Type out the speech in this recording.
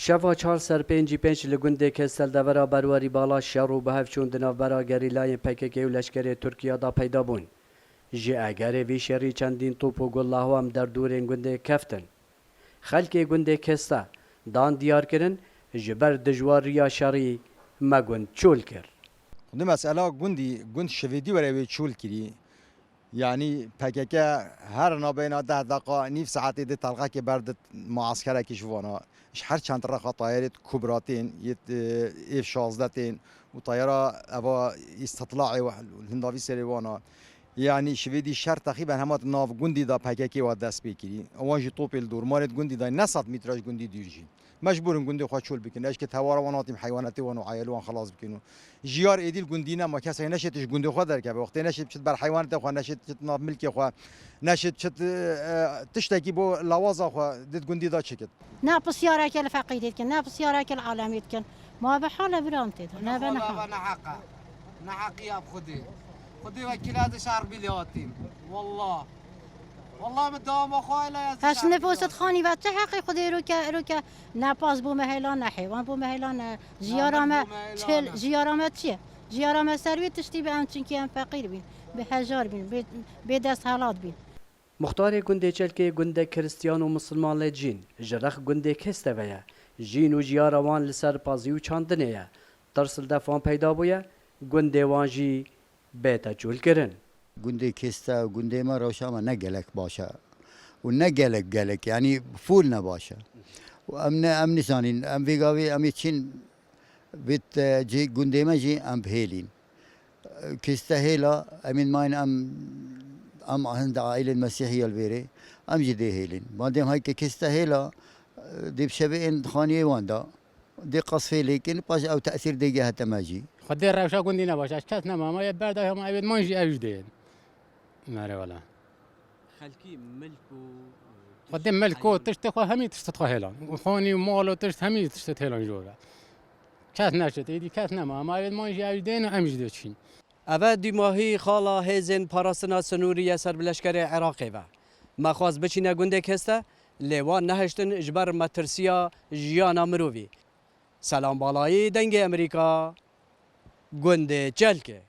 شەوا 4 لە گوندێک سەلدەڤەرا بەروەری باڵا شەڕ و بەهەفچوون دناوبەرا گەریلایên PKK و لەشکرê Tirkiyeyê peyda bûn. Ji egerê vî şerî çendîn top û gullahwam derdûrên gundê keftin. Xelkê gundê keste dan diyar kirin ji ber dijwariya şerî me gund çûl kir. Di mesela gund şevedî were wê çûl kirî. Yani PKK her nabeyna 10 dakika nîv saetê di telxekê ber di muaskerekî ji wana. Ji her çend rexa tayarê kubratên ev 16 tên û tayara eva îstitlacê hindavî serê wana. Yani şevedî şer teqîben hema nav gundî da PKK wa dest pê kirî. Wan jî topê li dormarê gundî da 900 metre ji gundî dûr jî. Mecburin gundê xwe çûl bikin. Eşke tewara wan hatîm heywanatê wan û ayelê wan xelas bikin û jiyar êdîl gundî nema kesek neşêt ji gundê xwe derkeve. Wextê neşêt çit ber heywanatê xwe neşêt çit nav milkê xwe neşêt çit tiştekî bo lawaza xwe dit gundî da çikit. Ne pisyareke li feqî ditkin, ne pisyareke li alemî ditkin. Ma be hala viran tê da. Ne be ne haqa. Ne haqiya bixudê. Xudê wekîla di şer bilê hatîm. Wallah. والله مدام اخويا هاش نفوست خاني بچه حقي خدي روكا نه پاس بو مهلا نه حيوان بو مهلا نه جيارامه چیه جيارامه سروي تشتي به امچن کی ام فقير بين به هزار بين به دست حالات بين مختار گندê çelkê gundê Kristiyan û Musulman lê cîn ji rex gundê kesteve ye jîn û jiyara wan li ser pazî û çandinê ye tirsil defan peyda bûye gundê wan jî bête çûl kirin. گنده کسته و گنده ما روشا ما نه گلک باشه و نه گلک یعنی فول نباشه و ام نسانین ام ویگاوی امی چین بیت جی گنده ما جی ام بهیلین کسته هیلا امین ماین ام عند عائله المسيحيه الویره ام جی ده هیلین بعدم های که کسته هیلا دیب شبه این خانیه واندا دی قصفه لیکن باش او تاثیر دیگه حتی ماجی خدي روشا گندی نباشه اشکات نما ما بعد هم عبد منجي اجدين ماره ولا خلکی ملک و قدم ملكو تشت خو همي تشت خو هلان خوني مولو تشت همي تشت هلان جورا كاس نشت يدي كاس نما ما يد مانجي اجدين امجد چين اوه دیماهی خالا هیزن پاراستنا سنوری سر بلشکر عراقی و مخواست بچینه گنده کسته لیوان نهشتن جبر مترسیا جیانا مرووی سلام بالایی دنگ امریکا گنده چلکه